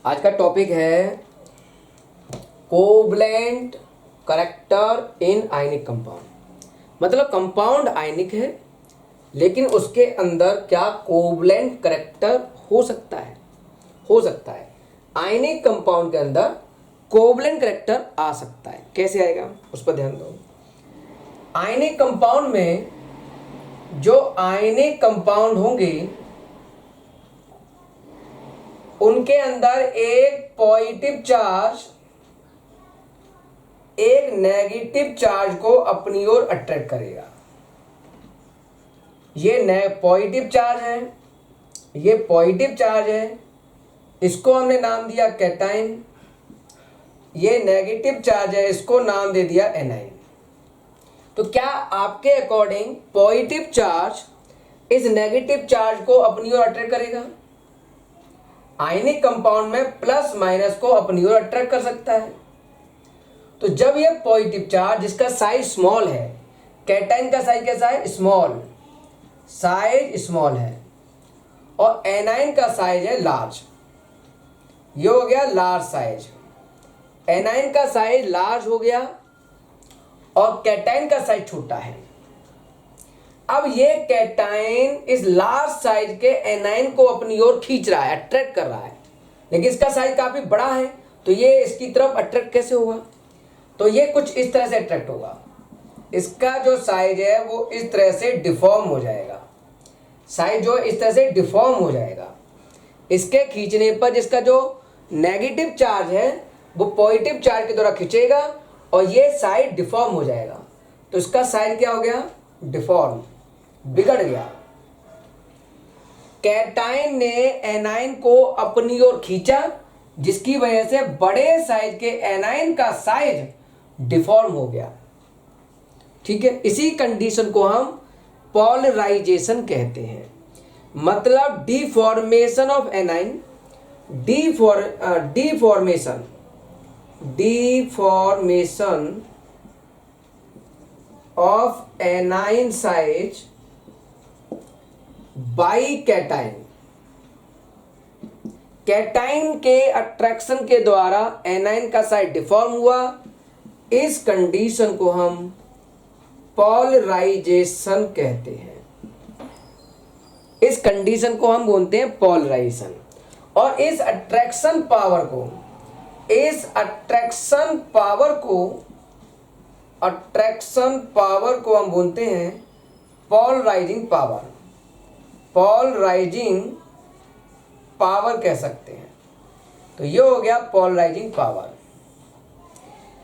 आज का टॉपिक है कोवलेंट करैक्टर इन आयनिक कंपाउंड। मतलब कंपाउंड आयनिक है लेकिन उसके अंदर क्या कोवलेंट करैक्टर हो सकता है। आयनिक कंपाउंड के अंदर कोवलेंट करैक्टर आ सकता है। कैसे आएगा उस पर ध्यान दो। आयनिक कंपाउंड में जो आयनिक कंपाउंड होंगे उनके अंदर एक पॉजिटिव चार्ज एक नेगेटिव चार्ज को अपनी ओर अट्रैक्ट करेगा। ये पॉजिटिव चार्ज है, इसको हमने नाम दिया कैटाइन। ये नेगेटिव चार्ज है, इसको नाम दे दिया एनाइन। तो क्या आपके अकॉर्डिंग पॉजिटिव चार्ज इस नेगेटिव चार्ज को अपनी ओर अट्रैक्ट करेगा? आयनिक कंपाउंड में प्लस माइनस को अपनी ओर अट्रैक्ट कर सकता है। तो जब ये पॉजिटिव चार्ज जिसका साइज स्मॉल है, कैटाइन का साइज कैसा है? स्मॉल है, और एनाइन का साइज है लार्ज। ये हो गया लार्ज साइज। एनाइन का साइज लार्ज हो गया और कैटाइन का साइज छोटा है। अब ये कैटाइन इस लार्ज साइज के एनाइन को अपनी ओर खींच रहा है, अट्रैक्ट कर रहा है, लेकिन इसका साइज काफी बड़ा है, तो ये इसकी तरफ अट्रैक्ट कैसे होगा? तो ये कुछ इस तरह से अट्रैक्ट होगा। इसका जो साइज है वो इस तरह से डिफॉर्म हो जाएगा। साइज जो इस तरह से डिफॉर्म हो जाएगा। इसके खींचने पर जिसका जो नेगेटिव चार्ज है वो पॉजिटिव चार्ज के द्वारा खींचेगा और ये साइड डिफॉर्म हो जाएगा। तो इसका साइड क्या हो गया? डिफॉर्म, बिगड़ गया। कैटाइन ने एनाइन को अपनी ओर खींचा, जिसकी वजह से बड़े साइज के एनाइन का साइज डिफॉर्म हो गया। ठीक है, इसी कंडीशन को हम पॉलराइजेशन कहते हैं। मतलब deformation of anion, deformation of anion size by cation. Cation के अट्रैक्शन के द्वारा एनाइन का साइज डिफॉर्म हुआ। इस कंडीशन को हम पॉलराइजेशन कहते हैं। इस कंडीशन को हम बोलते हैं पॉलराइजेशन। और इस अट्रैक्शन पावर को हम बोलते हैं पॉलराइजिंग पावर कह सकते हैं। तो ये हो गया पॉलराइजिंग पावर।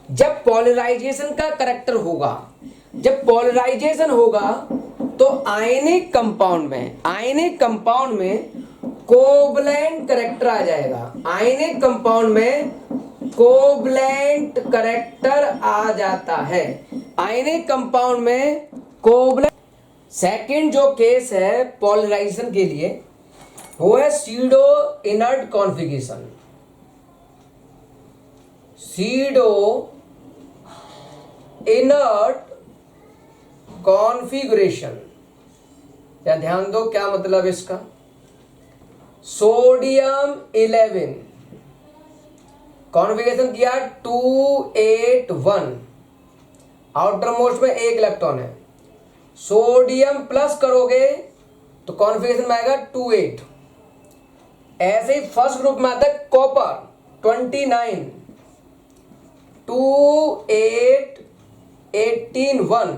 जब पॉलराइजेशन का करैक्टर होगा, जब पॉलराइजेशन होगा तो आयनिक कंपाउंड में कोवलेंट करैक्टर आ जाएगा। आयनिक कंपाउंड में कोवलेंट करैक्टर आ जाता है। आयनिक कंपाउंड में कोवलेंट। सेकंड जो केस है पॉलराइजेशन के लिए वो है pseudo inert configuration. Pseudo inert configuration, या ध्यान दो क्या मतलब इसका। सोडियम 11 कॉन्फ़िगरेशन किया 281, आउटर मोस्ट में एक इलेक्ट्रॉन है। सोडियम प्लस करोगे तो कॉन्फ़िगरेशन में आएगा 28। ऐसे ही फर्स्ट ग्रुप में आता है कॉपर 29, 28 18 1।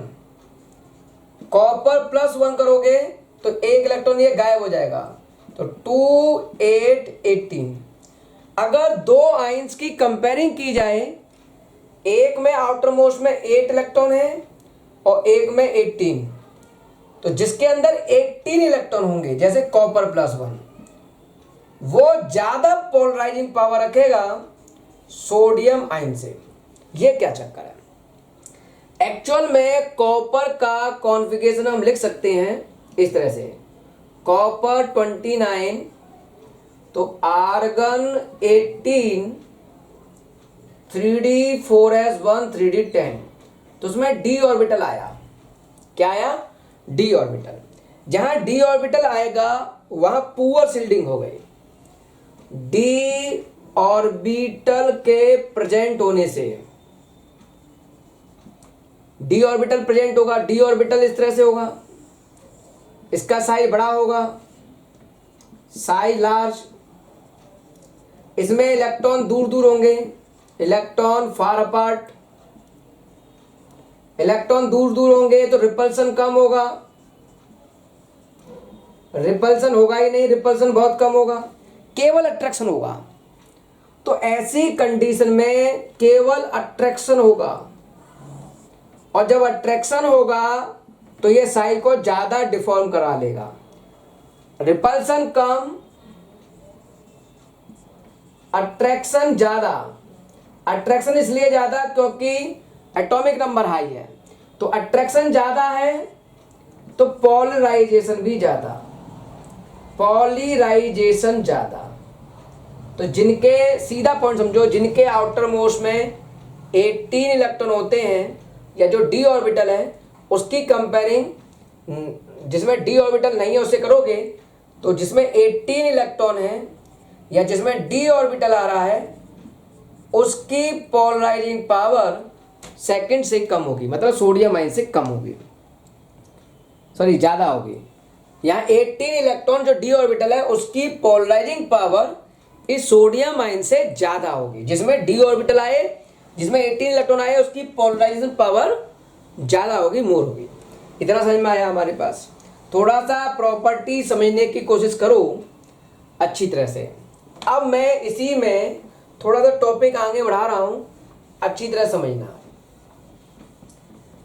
कॉपर प्लस 1 करोगे तो एक इलेक्ट्रॉन ये गायब हो जाएगा, तो 2 8 18। अगर दो आयंस की कंपेयरिंग की जाए, एक में आउटर मोस्ट में 8 इलेक्ट्रॉन है और एक में 18, तो जिसके अंदर 18 इलेक्ट्रॉन होंगे जैसे कॉपर प्लस 1, वो ज्यादा पोलराइजिंग पावर रखेगा सोडियम आयन से। ये क्या चक्कर है? एक्चुअल में कॉपर का कॉन्फ़िगरेशन हम लिख सकते हैं इस तरह से। कॉपर 29 तो आर्गन 18 3d4s1 3d10, तो उसमें d ऑर्बिटल आया। क्या आया? d orbital. जहां d ऑर्बिटल आएगा वहां पुअर शिल्डिंग हो गई। d ऑर्बिटल के प्रेजेंट होने से, डी ऑर्बिटल प्रेजेंट होगा, डी ऑर्बिटल इस तरह से होगा, इसका साइज बड़ा होगा, साइज लार्ज, इसमें इलेक्ट्रॉन दूर दूर होंगे, इलेक्ट्रॉन फार अपार्ट, इलेक्ट्रॉन दूर दूर होंगे तो रिपल्सन कम होगा, रिपल्सन होगा ही नहीं, रिपल्सन बहुत कम होगा, केवल अट्रैक्शन होगा। तो ऐसी कंडीशन में केवल अट्रैक्शन होगा, और जब अट्रैक्शन होगा तो ये साइज को ज्यादा डिफॉर्म करा लेगा। रिपल्सन कम, अट्रैक्शन ज्यादा। अट्रैक्शन इसलिए ज्यादा क्योंकि एटॉमिक नंबर हाई है, तो अट्रैक्शन ज्यादा है तो पोलराइजेशन भी ज्यादा, पॉलिराइजेशन ज्यादा। तो जिनके, सीधा पॉइंट समझो, जिनके आउटर मोस्ट में 18 इलेक्ट्रॉन होते हैं, या जो डी ऑर्बिटल है उसकी कंपेयरिंग जिसमें डी ऑर्बिटल नहीं है उससे करोगे, तो जिसमें 18 इलेक्ट्रॉन है या जिसमें डी ऑर्बिटल आ रहा है उसकी पोलराइजिंग पावर सेकंड से कम होगी, मतलब सोडियम आयन से कम होगी, सॉरी ज़्यादा होगी। यहाँ 18 इलेक्ट्रॉन जो डी ऑर्बिटल है उसकी पोलराइजिंग पावर इस सोडियम आयन से ज़्यादा होगी। जिसमें डी ऑर्बिटल आए, जिसमें 18 इलेक्ट्रॉन आए, उसकी पोलराइजेशन पावर ज़्यादा होगी, मोर होगी। इतना समझ में आया हमारे पास? थोड़ा सा प्रॉपर्टी समझने की कोशिश करो अच्छी तरह से। अब मैं इसी में थोड़ा सा टॉपिक आगे बढ़ा रहा हूँ, अच्छी तरह समझना।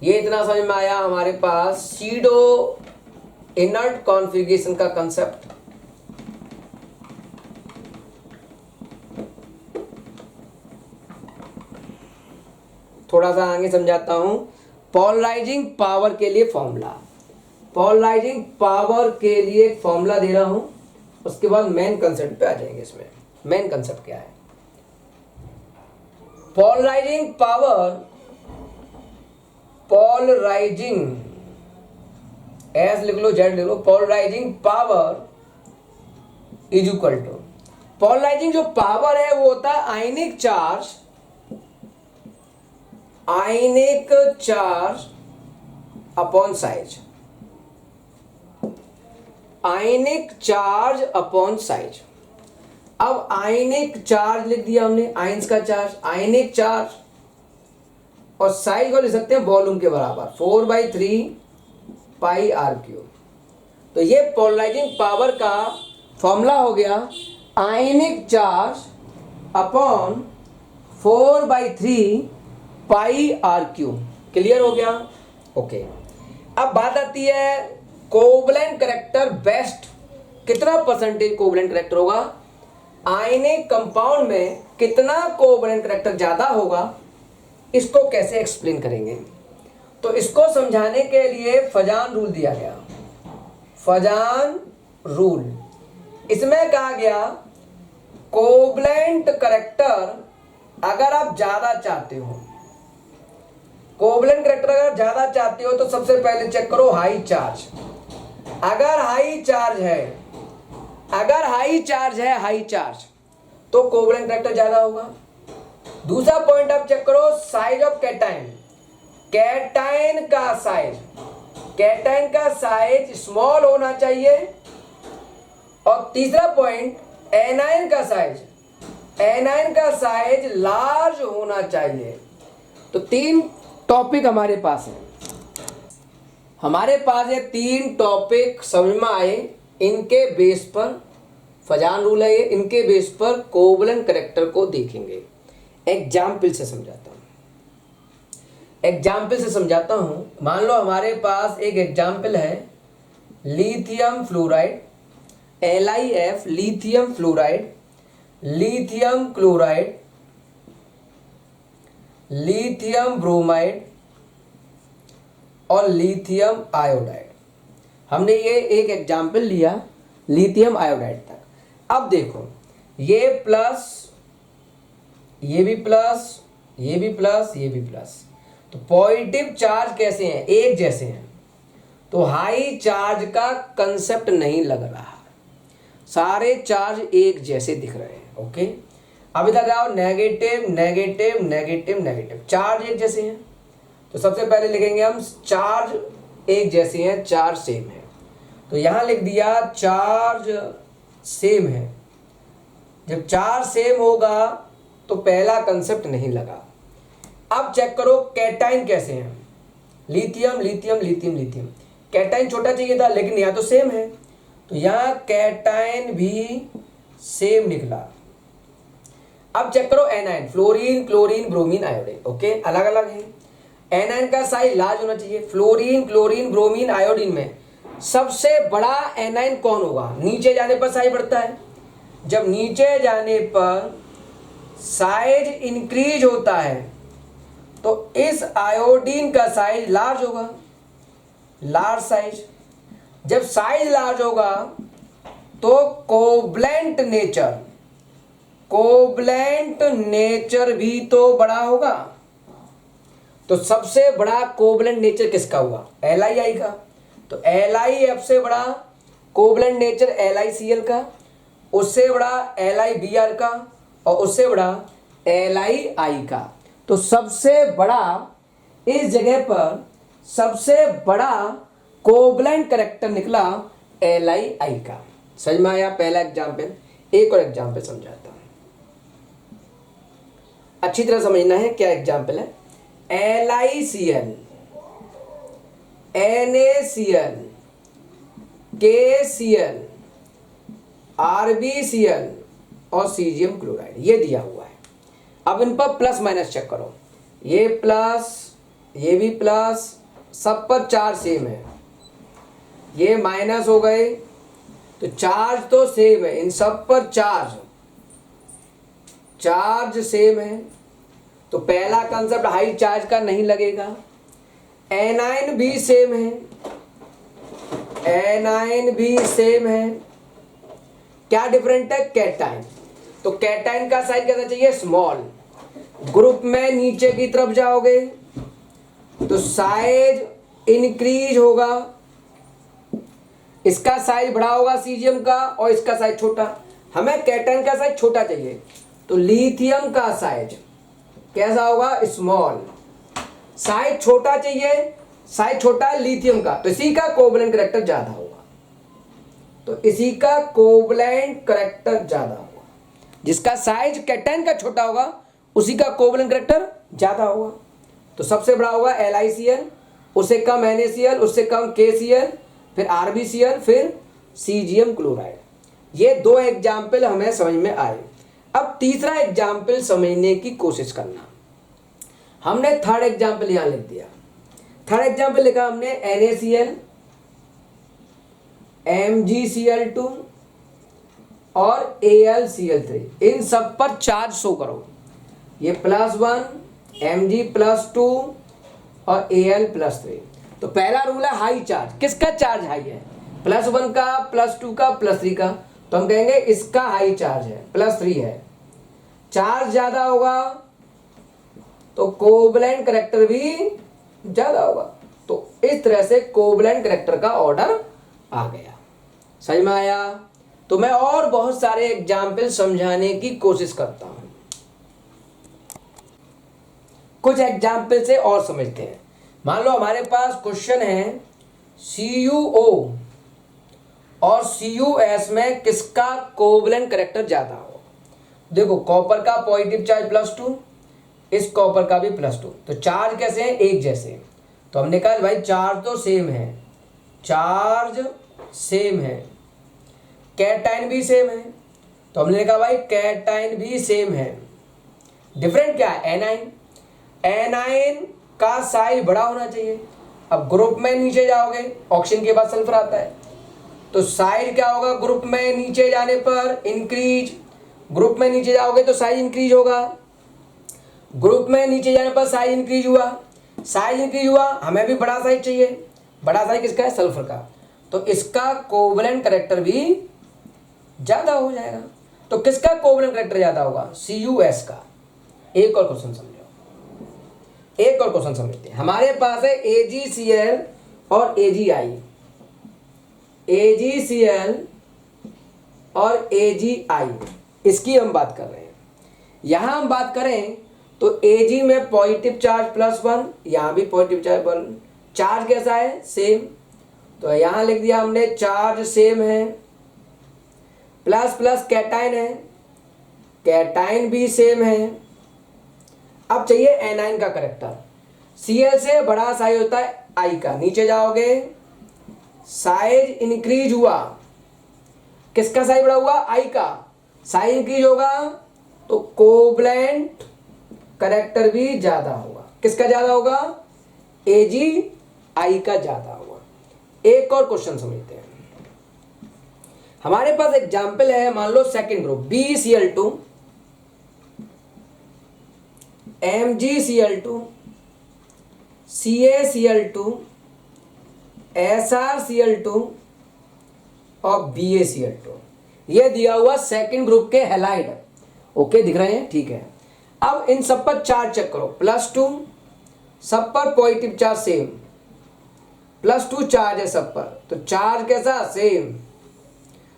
ये इतना समझ में आया हमारे पास सीडो इनर्ट कॉन्फ़िगरेशन का कंसेप्ट। थोड़ा सा आगे समझाता हूं। पोलराइजिंग पावर के लिए फॉर्मूला, पोलराइजिंग पावर के लिए एक फॉर्मूला दे रहा हूं, उसके बाद मेन कंसेप्ट पे आ जाएंगे। इसमें मेन कंसेप्ट क्या है? पोलराइजिंग पावर, पोलराइजिंग एस लिख लो, जेड लिख लो, polarising power is equal to, polarising जो पावर है वो होता है ionic charge, ionic charge upon size, ionic charge upon size. अब आयनिक चार्ज लिख दिया हमने, आयंस का चार्ज, आयनिक चार्ज, और साइज को लिख सकते हैं वॉल्यूम के बराबर 4/3 पाई आर क्यूब। तो ये पोलराइजिंग पावर का फॉर्मूला हो गया, ionic charge upon 4/3 pi r cube. Clear हो गया? ओके। अब बात आती है कोवलेंट करैक्टर बेस्ट, कितना परसेंटेज कोवलेंट करैक्टर होगा, आयनिक कंपाउंड में कितना कोवलेंट करैक्टर ज्यादा होगा, इसको कैसे एक्सप्लेन करेंगे? तो इसको समझाने के लिए फजान रूल दिया गया, फजान रूल। इसमें कहा गया कोवलेंट करैक्टर अगर आप ज्यादा चाहते हो, कोवलेंट करैक्टर अगर ज्यादा चाहते हो तो सबसे पहले चेक करो हाई चार्ज। अगर हाई चार्ज है, अगर हाई चार्ज है, हाई चार्ज, तो कोवलेंट करैक्टर ज्यादा होगा। दूसरा पॉइंट आप चेक करो साइज ऑफ कैटायन, कैटायन का साइज, कैटायन का साइज स्मॉल होना चाहिए। और तीसरा पॉइंट एनायन का साइज, एनायन का साइज लार्ज होना चाहिए। तो 3 टॉपिक हमारे पास है, हमारे पास ये 3 टॉपिक समझ में आए। इनके बेस पर फजान रूल है ये, इनके बेस पर कोवलेंट करैक्टर को देखेंगे। एग्जाम्पल से समझाता हूं, एग्जाम्पल से समझाता हूं। मान लो हमारे पास एक एग्जाम्पल है lithium fluoride, LiF, lithium fluoride, lithium chloride, lithium bromide और लिथियम आयोडाइड। हमने ये एक एग्जाम्पल लिया लिथियम आयोडाइड तक। अब देखो ये प्लस, ये भी प्लस, ये भी प्लस, ये भी प्लस, तो पॉजिटिव चार्ज कैसे हैं? एक जैसे हैं। तो हाई चार्ज का कंसेप्ट नहीं लग रहा, सारे चार्ज एक जैसे दिख रहे हैं। ओके, अब इधर जाओ, negative negative negative negative, charge एक जैसे हैं। तो सबसे पहले लिखेंगे हम चार्ज एक जैसे हैं, चार्ज सेम है। तो यहां लिख दिया चार्ज सेम है। जब चार्ज सेम होगा तो पहला कंसेप्ट नहीं लगा। अब चेक करो कैटाइन कैसे हैं, lithium lithium lithium lithium. Cation छोटा चाहिए था लेकिन यहाँ तो सेम है, तो यहाँ कैटाइन भी सेम निकला। अब चेक करो A9, fluorine chlorine bromine iodine, okay अलग अलग है। एनाइन का साइज लार्ज होना चाहिए। फ्लोरीन क्लोरीन ब्रोमीन आयोडीन में सबसे बड़ा एनाइन कौन होगा? नीचे जाने पर साइज बढ़ता है, जब नीचे जाने पर साइज इंक्रीज होता है तो इस आयोडीन का साइज लार्ज होगा, लार्ज साइज। जब साइज लार्ज होगा तो कोवलेंट नेचर भी तो बड़ा होगा। तो सबसे बड़ा कोवलेंट नेचर किसका हुआ? LiI का। तो LiF से बड़ा कोवलेंट नेचर LiCl का, उससे बड़ा LiBr का, और उससे बड़ा LiI का। तो सबसे बड़ा इस जगह पर सबसे बड़ा कोवलेंट कैरेक्टर निकला LiI का। समझ में आया पहला एग्जाम्पल? एक और एग्जाम्पल समझाता हूं, अच्छी तरह समझना है क्या एग्जाम्पल है। LiCl, NaCl, KCl, RbCl और सीजियम क्लोराइड, ये दिया हुआ है। अब इन पर प्लस माइनस चेक करो, ये प्लस ये भी प्लस, सब पर चार्ज सेम है। ये माइनस हो गए तो चार्ज तो सेम है, इन सब पर चार्ज सेम है। तो पहला कंसेप्ट हाई चार्ज का नहीं लगेगा। एनाइन भी सेम है, एनाइन भी सेम है। क्या डिफरेंट है? कैटाइन। तो कैटाइन का साइज कैसा चाहिए? स्मॉल। ग्रुप में नीचे की तरफ जाओगे तो साइज इंक्रीज होगा, इसका साइज बड़ा होगा सीजियम का और इसका साइज छोटा। हमें कैटाइन का साइज छोटा चाहिए, तो लिथियम का साइज कैसा होगा? स्मॉल। साइज छोटा चाहिए, साइज छोटा है लिथियम का, तो इसी का कोवलेंट कैरेक्टर ज्यादा होगा। तो इसी का कोवलेंट कैरेक्टर ज्यादा होगा। जिसका साइज कैटाइन का छोटा होगा उसी का कोवलेंट कैरेक्टर ज्यादा होगा। तो सबसे बड़ा होगा LiCl, उससे कम NaCl, उससे कम KCl, फिर RbCl, फिर सीजियम क्लोराइड। ये दो एग्जाम्पल हमें समझ में आए। अब तीसरा एग्जाम्पल समझने की कोशिश करना। हमने थर्ड एग्जाम्पल यहां लिख दिया। थर्ड एग्जाम्पल लिखा हमने NaCl, MgCl2 और AlCl3, इन सब पर चार्ज शो करो। ये +1, Mg+2 और Al+3। तो पहला रूल है हाई चार्ज। किसका चार्ज हाई है? +1 का, +2 का, +3 का। तो हम कहेंगे इसका हाई चार्ज है, +3 है। चार्ज ज्यादा होगा तो कोवलेंट कैरेक्टर भी ज्यादा होगा। तो इस तरह से कोवलेंट कैरेक्टर का ऑर्डर आ गया। समझ में आया? तो मैं और बहुत सारे एग्जाम्पल समझाने की कोशिश करता हूं। कुछ एग्जाम्पल से और समझते हैं। मान लो हमारे पास क्वेश्चन है CuO और CuS में किसका कोवलेंट कैरेक्टर ज्यादा हो। देखो कॉपर का पॉजिटिव चार्ज +2, इस कॉपर का भी +2, तो चार्ज कैसे हैं? एक जैसे। तो हमने कहा भाई चार्ज तो सेम है, चार्ज सेम है। कैटाइन भी सेम है, तो हमने कहा भाई कैटाइन भी सेम है। डिफरेंट क्या है? एनाइन। एनाइन का साइज बड़ा होना चाहिए। अब ग्रुप में नीचे जाओगे, ऑक्सीजन के बाद सल्फर आता है, तो साइज क्या होगा? ग्रुप में नीचे जाने पर इंक्रीज। ग्रुप में नीचे जाओगे तो साइज इंक्रीज होगा। ग्रुप में नीचे जाने पर साइज इंक्रीज हुआ, साइज इंक्रीज हुआ, हमें भी बड़ा साइज चाहिए। बड़ा साइज किसका है? सल्फर का। तो इसका कोवलेंट कैरेक्टर भी ज्यादा हो जाएगा। तो किसका कोवलेंट कैरेक्टर ज्यादा होगा? CuS का। एक और क्वेश्चन समझो, एक और क्वेश्चन समझते हैं। हमारे पास है AgCl और AgI, AgCl और AgI, इसकी हम बात कर रहे हैं। यहां हम बात करें तो Ag में पॉजिटिव चार्ज +1, यहां भी पॉजिटिव चार्ज 1। चार्ज कैसा है? सेम। तो यहां लिख दिया हमने चार्ज सेम है, प्लस प्लस कैटाइन है, कैटाइन भी सेम है। अब चाहिए एनाइन का करेक्टर। Cl से बड़ा साइज होता है I का, नीचे जाओगे साइज इंक्रीज हुआ, किसका साइज बड़ा हुआ? I का। साइज इंक्रीज होगा तो कोवलेंट करेक्टर भी ज्यादा होगा। किसका ज्यादा होगा? Ag I का ज्यादा होगा। एक और क्वेश्चन समझते हैं। हमारे पास एग्जाम्पल है, मान लो second group BeCl2 MgCl2 CaCl2 SrCl2 और BaCl2। ये दिया हुआ सेकंड ग्रुप के हैलाइड। ओके, दिख रहे हैं? ठीक है। अब इन सब पर चार्ज चेक करो, +2, सब पर पॉजिटिव चार्ज सेम, +2 चार्ज है सब पर, तो चार्ज कैसा? सेम।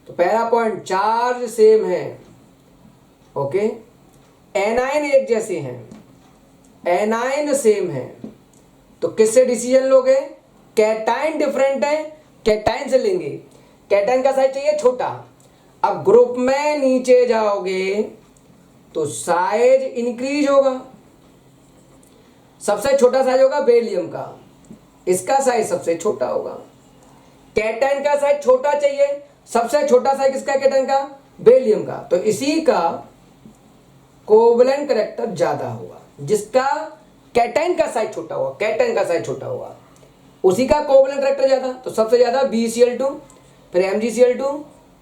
तो पहला पॉइंट चार्ज सेम है। ओके, एनाइन एक जैसे हैं, एनाइन सेम है, तो किससे डिसीजन लोगे? कैटाइन डिफरेंट है, कैटाइन से लेंगे। कैटाइन का साइज चाहिए छोटा। अब ग्रुप में नीचे जाओगे तो साइज इंक्रीज होगा। सबसे छोटा साइज होगा बेरिलियम का, इसका साइज सबसे छोटा होगा। कैटाइन का साइज छोटा चाहिए, सबसे छोटा साइज किसका? कैटाइन का, बेरिलियम का। तो इसी का कोवलेंट करेक्टर ज्यादा होगा, जिसका कैटाइन का साइज छोटा होगा, कैटाइन का साइज छोटा होगा, उसी का कोवलेंट करेक्टर ज्यादा। तो सबसे ज्यादा BeCl2, फिर MgCl2,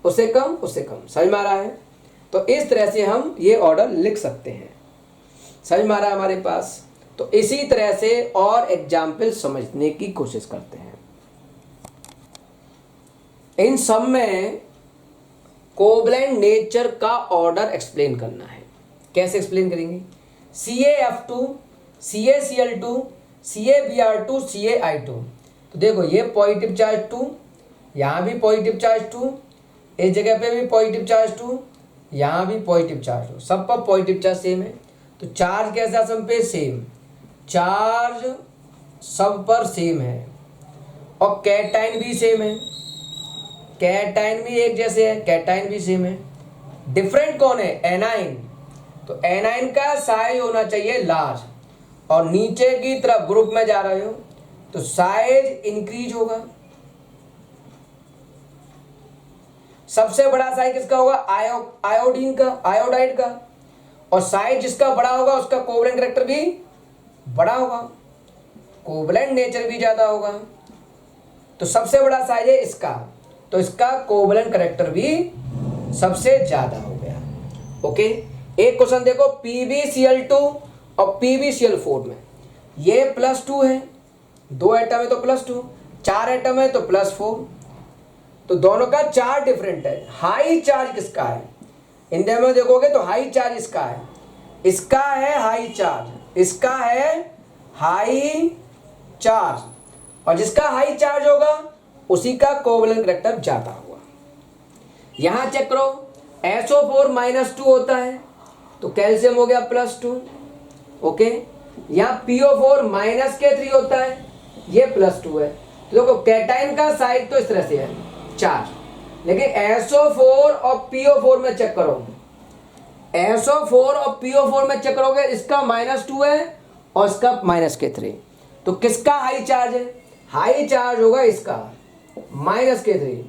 उससे कम, उससे कम। समझ में आ रहा है? तो इस तरह से हम ये ऑर्डर लिख सकते हैं। समझ में आ रहा है हमारे पास? तो इसी तरह से और एग्जाम्पल समझने की कोशिश करते हैं। इन सब में कोवलेंट नेचर का ऑर्डर एक्सप्लेन करना है। कैसे एक्सप्लेन करेंगे? CaF2 CaCl2 CaBr2 CaI2। तो देखो ये पॉजिटिव चार्ज 2, यहाँ भी पॉजिटिव चार्ज 2, इस जगह पे भी पॉजिटिव चार्ज 2, यहाँ भी पॉजिटिव चार्ज 2, सब पर पॉजिटिव चार्ज सेम है। तो चार्ज कैसा सब पे? सेम। चार्ज सब पर सेम है और कैटाइन भी सेम है, कैटाइन भी एक जैसे है, कैटाइन भी सेम है। डिफरेंट कौन है? एनाइन। तो एनाइन का साइज होना चाहिए लार्ज, और नीचे की तरफ ग्रुप में जा रहे हो तो साइज इंक्रीज होगा। सबसे बड़ा साइज किसका होगा? आयोडीन का, आयोडाइड का। और साइज जिसका बड़ा होगा उसका कोवलेंट करेक्टर भी बड़ा होगा, कोवलेंट नेचर भी ज्यादा होगा। तो सबसे बड़ा साइज है इसका, तो इसका कोवलेंट करेक्टर भी सबसे ज्यादा हो गया। ओके, एक क्वेश्चन देखो, PbCl2 और PbCl4 में ये +2 है, 2 एटम है तो +2, 4 एटम है तो +4। तो दोनों का चार्ज डिफरेंट है। हाई चार्ज किसका है? इंडिया में देखोगे तो हाई चार्ज इसका है, इसका है हाई चार्ज, इसका है हाई चार्ज, और जिसका हाई चार्ज होगा उसी का कोवलेंट करेक्टर ज्यादा होगा। यहां चेक करो, SO4 -2 होता है तो कैल्शियम हो गया +2। ओके, यहाँ PO4 -K3 होता है, ये +2 है। तो देखो कैटाइन का साइज तो इस तरह से है चार्ज, लेकिन SO4 और PO4 में चेक करो, SO4 और PO4 में चेक करोगे, इसका -2 है और इसका -K3। तो किसका हाई चार्ज है? हाई चार्ज होगा इसका, -K3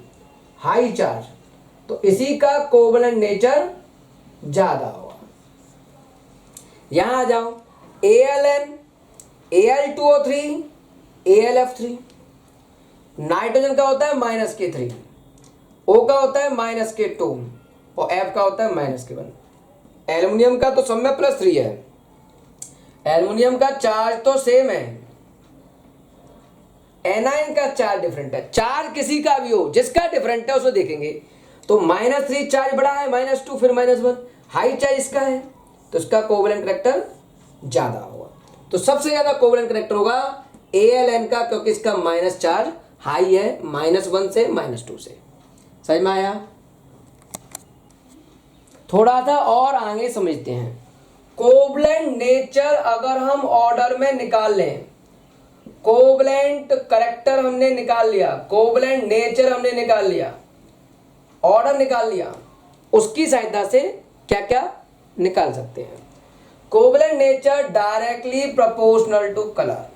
हाई चार्ज, तो इसी का कोवलेंट नेचर ज्यादा होगा। यहां आ जाओ, ALN Al2O3 AlF3, नाइट्रोजन का होता है -K3, O का होता है -K2 और F का होता है -K1। एल्युमिनियम का तो सब में +3 है, एल्युमिनियम का चार्ज तो सेम है, एनाइन का चार्ज डिफरेंट है। चार्ज किसी का भी हो, जिसका डिफरेंट है उसको देखेंगे। तो -3 चार्ज बड़ा है, -2 फिर -1, हाई चार्ज इसका है तो इसका कोवलेंट करेक्टर ज्यादा होगा। तो सबसे ज्यादा कोवलेंट करेक्टर होगा ALN का, क्योंकि इसका माइनस चार्ज हाई है, -1 से -2 से। समझ में आया? थोड़ा सा और आगे समझते हैं। कोवलेंट नेचर अगर हम ऑर्डर में निकाल लें, कोवलेंट करेक्टर हमने निकाल लिया, कोवलेंट नेचर हमने निकाल लिया, ऑर्डर निकाल लिया, उसकी सहायता से क्या क्या निकाल सकते हैं। Covalent nature directly proportional to colour.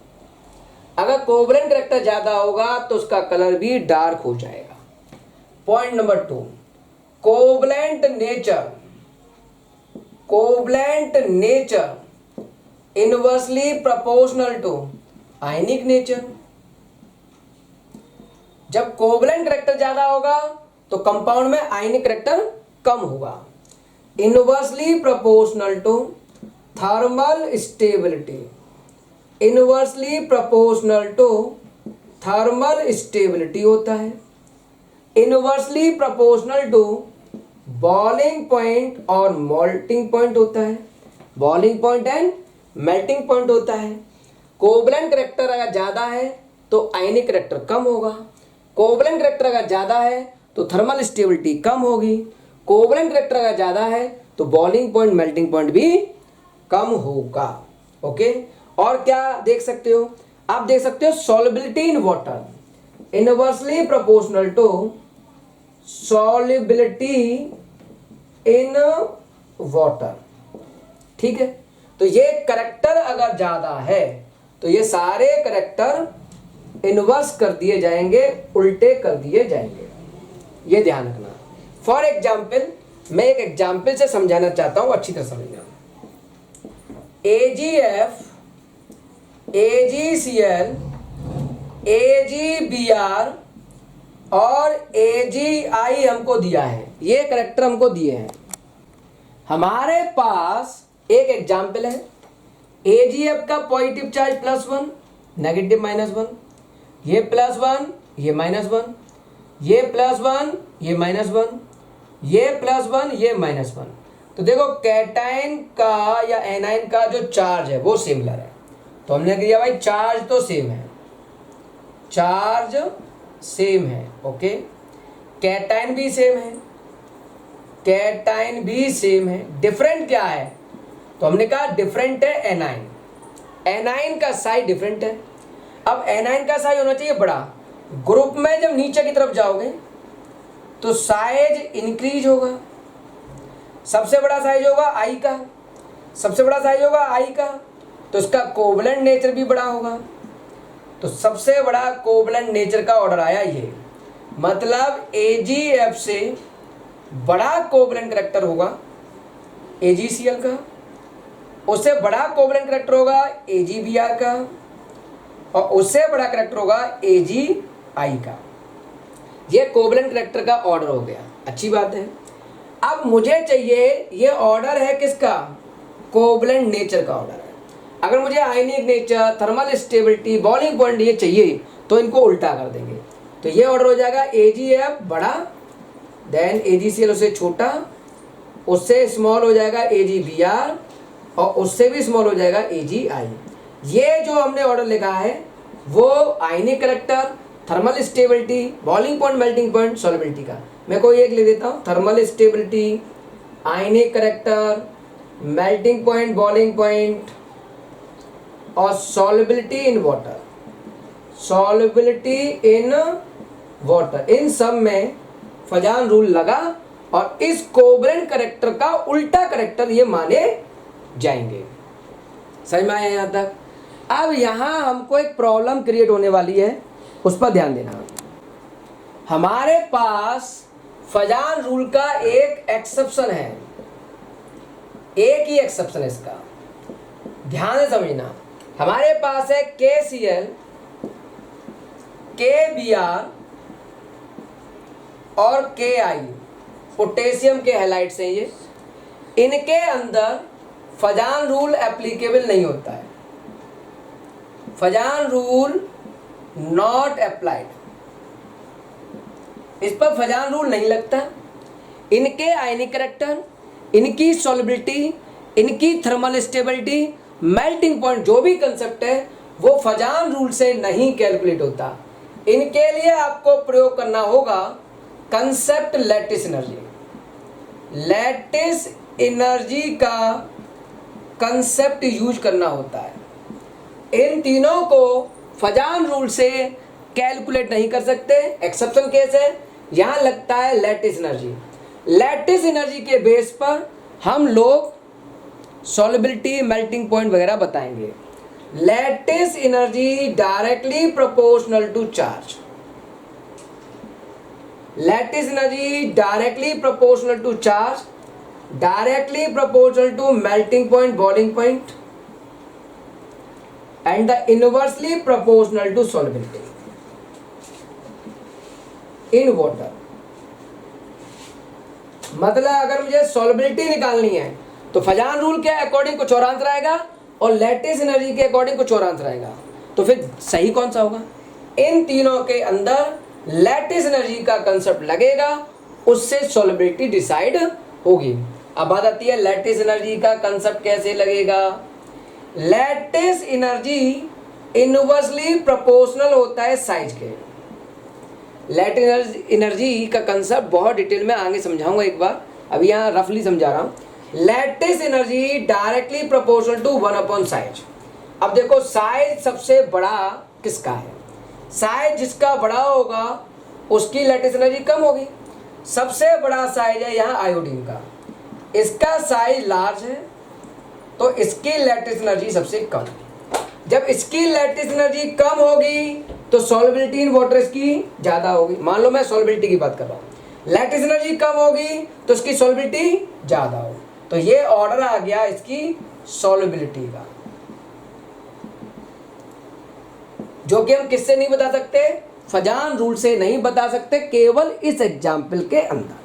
अगर कोवलेंट करेक्टर ज्यादा होगा तो उसका कलर भी डार्क हो जाएगा। Point number 2, covalent nature, covalent nature inversely proportional to ionic nature. जब कोवलेंट करेक्टर ज्यादा होगा तो कंपाउंड में आयनिक करेक्टर कम होगा। Inversely proportional to thermal stability, inversely proportional to thermal stability होता है। Inversely proportional to boiling point और मेल्टिंग पॉइंट होता है, boiling point and melting point होता है। कोवलेंट करेक्टर अगर ज्यादा है तो आयनिक करेक्टर कम होगा, कोवलेंट करेक्टर अगर ज्यादा है तो थर्मल स्टेबिलिटी कम होगी, कोवलेंट करेक्टर अगर ज्यादा है तो बॉइलिंग पॉइंट मेल्टिंग पॉइंट भी कम होगा। ओके, और क्या देख सकते हो, आप देख सकते हो solubility in water, inversely proportional to solubility in water. ठीक है, तो ये करेक्टर अगर ज्यादा है तो ये सारे करेक्टर इनवर्स कर दिए जाएंगे, उल्टे कर दिए जाएंगे, ये ध्यान रखना। फॉर एग्जाम्पल, मैं एक एग्जाम्पल से समझाना चाहता हूं, अच्छी तरह समझना। AgF, AgCl, AgBr और AgI हमको दिया है, ये करेक्टर हमको दिए हैं। हमारे पास एक एग्जाम्पल है, AgF का पॉजिटिव चार्ज +1, नेगेटिव -1, ये +1, ये -1, ये +1, ये -1, ये +1, ये -1। तो देखो कैटायन का या एनायन का जो चार्ज है वो सिमिलर है, तो हमने किया भाई चार्ज तो सेम है, चार्ज सेम है। ओके, कैटायन भी सेम है, कैटायन भी सेम है, डिफरेंट क्या है, तो हमने कहा डिफरेंट है एनायन, एनायन का साइज डिफरेंट है। अब एनायन का साइज होना चाहिए बड़ा, ग्रुप में जब नीचे की तरफ जाओगे तो साइज इंक्रीज होगा, सबसे बड़ा साइज होगा आई का, सबसे बड़ा साइज होगा आई का, तो इसका कोवलेंट नेचर भी बड़ा होगा। तो सबसे बड़ा कोवलेंट नेचर का ऑर्डर आया ये, मतलब AgF से बड़ा कोवलेंट करेक्टर होगा AgCl का, उससे बड़ा कोवलेंट करेक्टर होगा AgBr का, और उससे बड़ा करेक्टर होगा AgI का। ये कोवलेंट करेक्टर का ऑर्डर हो गया, अच्छी बात है। अब मुझे चाहिए, ये ऑर्डर है किसका, कोवलेंट नेचर का ऑर्डर है। अगर मुझे ionic nature, thermal stability, boiling point ये चाहिए तो इनको उल्टा कर देंगे, तो ये ऑर्डर हो जाएगा AgF बड़ा, देन AgCl उससे छोटा, उससे स्मॉल हो जाएगा AgBr, और उससे भी स्मॉल हो जाएगा AgI। ये जो हमने ऑर्डर लिखा है वो ionic character, thermal stability, boiling point, melting point, solubility का। मैं कोई एक लिख देता हूँ, thermal stability, ionic character, melting point, boiling point और solubility in water, solubility in water. इन सब में फजान रूल लगा और इस कोवलेंट करेक्टर का उल्टा करेक्टर ये माने जाएंगे। समझ में आया यहाँ तक? अब यहाँ हमको एक प्रॉब्लम क्रिएट होने वाली है, उस पर ध्यान देना। हमारे पास फजान रूल का एक एक्सेप्शन है, एक ही एक्सेप्शन है इसका, ध्यान से समझना। हमारे पास है KCl, KBr और KI, पोटेशियम के हैलाइड्स हैं ये। इनके अंदर फजान रूल एप्लीकेबल नहीं होता है, फजान रूल नॉट अप्लाइड, इस पर फजान रूल नहीं लगता। इनके आयनिक करेक्टर, इनकी सॉल्युबिलिटी, इनकी थर्मल स्टेबिलिटी, मेल्टिंग पॉइंट, जो भी कंसेप्ट है वो फजान रूल से नहीं कैलकुलेट होता। इनके लिए आपको प्रयोग करना होगा concept lattice energy. Lattice energy का कंसेप्ट यूज करना होता है। इन तीनों को फजान रूल से कैलकुलेट नहीं कर सकते। एक्सेप्शन केस है, यहां लगता है लैटिस एनर्जी। लैटिस एनर्जी के बेस पर हम लोग सॉल्युबिलिटी, मेल्टिंग पॉइंट वगैरह बताएंगे। Lattice energy directly proportional to charge. Lattice energy directly proportional to charge, directly proportional to melting point, boiling point, and the inversely proportional to solubility in water। मतलब अगर मुझे solubility निकालनी है तो Fazan rule के according कुछ और आंसर आएगा और लैटिस एनर्जी के अकॉर्डिंग कुछ और आंसर आएगा। तो फिर सही कौन सा होगा? इन तीनों के अंदर लैटिस एनर्जी का कंसेप्ट लगेगा, उससे solubility डिसाइड होगी। अब बात आती है लैटिस एनर्जी का कंसेप्ट कैसे लगेगा। लैटिस एनर्जी इनवर्सली प्रोपोर्शनल होता है साइज के। लैटिस एनर्जी का कंसेप्ट बहुत डिटेल में आगे समझाऊंगा एक बार, अभी यहाँ रफली समझा रहा हूँ। Lattice energy directly proportional to 1 size. अब देखो साइज सबसे बड़ा किसका है? साइज जिसका बड़ा होगा उसकी लैटिस एनर्जी कम होगी। सबसे बड़ा साइज है यहाँ आयोडीन का, इसका साइज लार्ज है तो इसकी लैटिस एनर्जी सबसे कम। जब इसकी लैटिस एनर्जी कम होगी तो सॉल्युबिलिटी इन वाटर इसकी ज़्यादा होगी। मान लो मैं सॉल्युबिलिटी की बात कर रहा हूँ, लैटिस एनर्जी कम होगी तो इसकी सॉल्युबिलिटी ज़्यादा होगी। तो ये ऑर्डर आ गया इसकी सॉल्युबिलिटी का, जो कि हम किससे नहीं बता सकते? फजान रूल से नहीं बता सकते, केवल इस एग्जाम्पल के अंदर।